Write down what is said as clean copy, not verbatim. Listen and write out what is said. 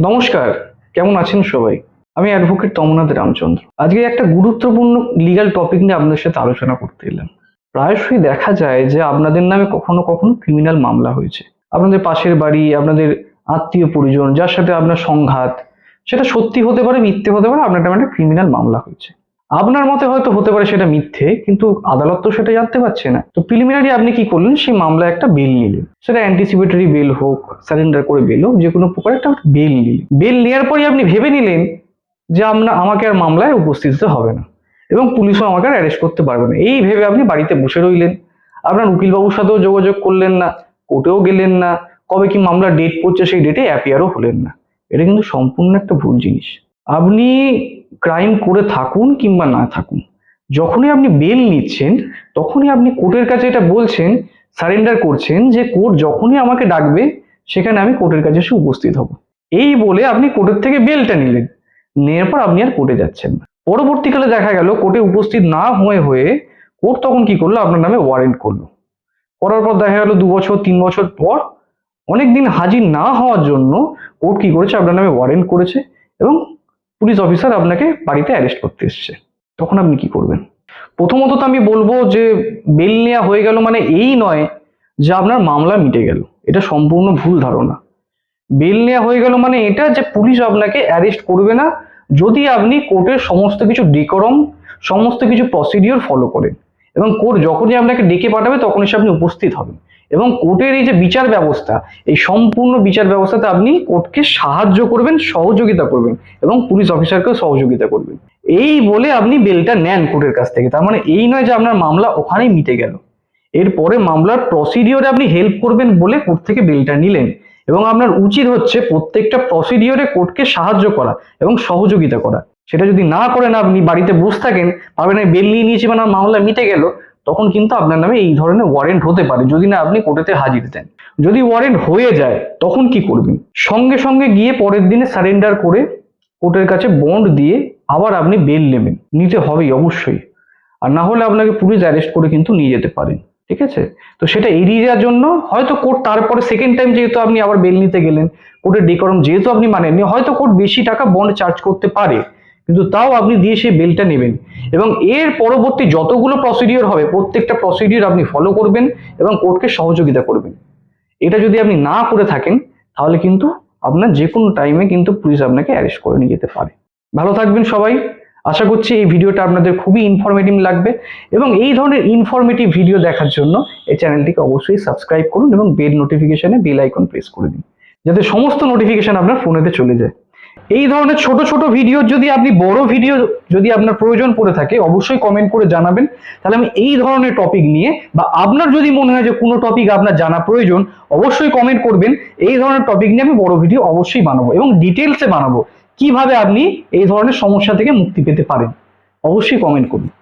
নমস্কার, কেমন আছেন সবাই? আমি অ্যাডভোকেট তমনাথ রামচন্দ্র। আজকে একটা গুরুত্বপূর্ণ লিগ্যাল টপিক নিয়ে আপনাদের সাথে আলোচনা করতে এলাম। প্রায়শই দেখা যায় যে আপনাদের নামে কখনো কখনো ক্রিমিনাল মামলা হয়েছে। আপনাদের পাশের বাড়ি, আপনাদের আত্মীয় পরিজন যার সাথে আপনার সংঘাত, সেটা সত্যি হতে পারে, মিথ্যে হতে পারে, আপনার নামে একটা ক্রিমিনাল মামলা হয়েছে। আপনার মতে হয়তো হতে পারে সেটা মিথ্যে, কিন্তু আদালত তো সেটা জানতে পারছে না। তো প্রিলিমিনারি আপনি কি করলেন, সেই মামলায় একটা বেল নিলেন। সেটা অ্যান্টিসিপেটরি বেল হোক, সারেন্ডার করে বেল হোক, যে কোনো প্রকার একটা বেল নিলেন। বেল নেওয়ার পরে আপনি ভেবে নিলেন যে আমাকে আর মামলায় উপস্থিত হতে হবে না এবং পুলিশও আমাকে আর অ্যারেস্ট করতে পারবে না। এই ভেবে আপনি বাড়িতে বসে রইলেন। আপনার উকিলবাবুর সাথেও যোগাযোগ করলেন না, কোর্টেও গেলেন না, কবে কি মামলার ডেট পড়ছে সেই ডেটে অ্যাপিয়ারও হলেন না। এটা কিন্তু সম্পূর্ণ একটা ভুল জিনিস। আপনি ক্রাইম করে থাকুন কিংবা না থাকুন, যখনই আপনি বেল নিচ্ছেন তখনই আপনি কোর্টের কাছে এটা বলছেন, সারেন্ডার করছেন যে কোর্ট যখনই আমাকে ডাকবে সেখানে আমি কোর্টের কাছে এসে উপস্থিত হব। এই বলে আপনি কোর্টের থেকে বেলটা নিলেন। নেওয়ার পর আপনি আর কোর্টে যাচ্ছেন না। পরবর্তীকালে দেখা গেল কোর্টে উপস্থিত না হয়ে কোর্ট তখন কি করলো, আপনার নামে ওয়ারেন্ট করলো। করার পর দেখা গেল 2 বছর 3 বছর পর অনেকদিন হাজির না হওয়ার জন্য কোর্ট কি করেছে, আপনার নামে ওয়ারেন্ট করেছে এবং পুলিশ অফিসার আপনাকে বাড়িতে অ্যারেস্ট করতে এসছে। তখন আপনি কি করবেন? প্রথমত তো আমি বলবো যে বেল নেওয়া হয়ে গেল মানে এই নয় যে আপনার মামলা মিটে গেল। এটা সম্পূর্ণ ভুল ধারণা। বেল নেওয়া হয়ে গেল মানে এটা যে পুলিশ আপনাকে অ্যারেস্ট করবে না যদি আপনি কোর্টের সমস্ত কিছু ডেকোরাম, সমস্ত কিছু প্রসিডিওর ফলো করেন, এবং কোর্ট যখনই আপনাকে ডেকে পাঠাবে তখন এসে আপনি উপস্থিত হবেন। এবং কোর্টের এই যে বিচার ব্যবস্থা, এই সম্পূর্ণ বিচার ব্যবস্থাতে আপনি কোর্টকে সাহায্য করবেন, সহযোগিতা করবেন এবং পুলিশ অফিসারকেও সহযোগিতা করবেন। এই বলে আপনি বেলটা নেন কোর্টের কাছ থেকে। তার মানে এই নয় যে আপনার মামলা ওখানেই মিটে গেল। এরপরে মামলার প্রসিডিওরে আপনি হেল্প করবেন বলে কোর্ট থেকে বেলটা নিলেন, এবং আপনার উচিত হচ্ছে প্রত্যেকটা প্রসিডিওরে কোর্টকে সাহায্য করা এবং সহযোগিতা করা। সেটা যদি না করেন, আপনি বাড়িতে বসে থাকেন, ভাবেন আমি বেল নিয়ে নিয়েছি মানে আমার মামলা মিটে গেল, তখন কিন্তু আপনার নামে এই ধরনের ওয়ারেন্ট হতে পারে যদি না আপনি কোর্টেতে হাজির দেন। যদি ওয়ারেন্ট হয়ে যায় তখন কি করবেন? সঙ্গে সঙ্গে গিয়ে পরের দিনে সারেন্ডার করে কোর্টের কাছে বন্ড দিয়ে আবার আপনি বেল নেবেন। নিতে হবেই অবশ্যই, আর না হলে আপনাকে পুলিশ অ্যারেস্ট করে কিন্তু নিয়ে যেতে পারেন। ঠিক আছে? তো সেটা এড়িয়ে যাওয়ার জন্য হয়তো কোর্ট তারপরে সেকেন্ড টাইম যেহেতু আপনি আবার বেল নিতে গেলেন, কোর্টের ডেকোরাম যেহেতু আপনি মানেননি, হয়তো কোর্ট বেশি টাকা বন্ড চার্জ করতে পারে, কিন্তু তাও আপনি দিয়ে সেই বেলটা নেবেন এবং এর পরবর্তী যতগুলো প্রসিডিওর হবে প্রত্যেকটা প্রসিডিওর আপনি ফলো করবেন এবং কোর্টকে সহযোগিতা করবেন। এটা যদি আপনি না করে থাকেন তাহলে কিন্তু আপনার যে কোনো টাইমে কিন্তু পুলিশ আপনাকে অ্যারেস্ট করে নিয়ে যেতে পারে। ভালো থাকবেন সবাই। আশা করছি এই ভিডিওটা আপনাদের খুবই ইনফরমেটিভ লাগবে, এবং এই ধরনের ইনফরমেটিভ ভিডিও দেখার জন্য এই চ্যানেলটিকে অবশ্যই সাবস্ক্রাইব করুন এবং বেল নোটিফিকেশনে বেল আইকন প্রেস করে দিন, যাতে সমস্ত নোটিফিকেশন আপনার ফোনেতে চলে যায়। এই ধরনের ছোট ছোট ভিডিও যদি আপনি বড় ভিডিও যদি আপনার প্রয়োজন পড়ে থাকে অবশ্যই কমেন্ট করে জানাবেন, তাহলে আমি এই ধরনের টপিক নিয়ে, বা আপনার যদি মনে হয় যে কোনো টপিক আপনার জানা প্রয়োজন অবশ্যই কমেন্ট করবেন। এই ধরনের টপিক নিয়ে আমি বড় ভিডিও অবশ্যই বানাবো এবং ডিটেলসে বানাবো, কিভাবে আপনি এই ধরনের সমস্যা থেকে মুক্তি পেতে পারেন। অবশ্যই কমেন্ট করুন।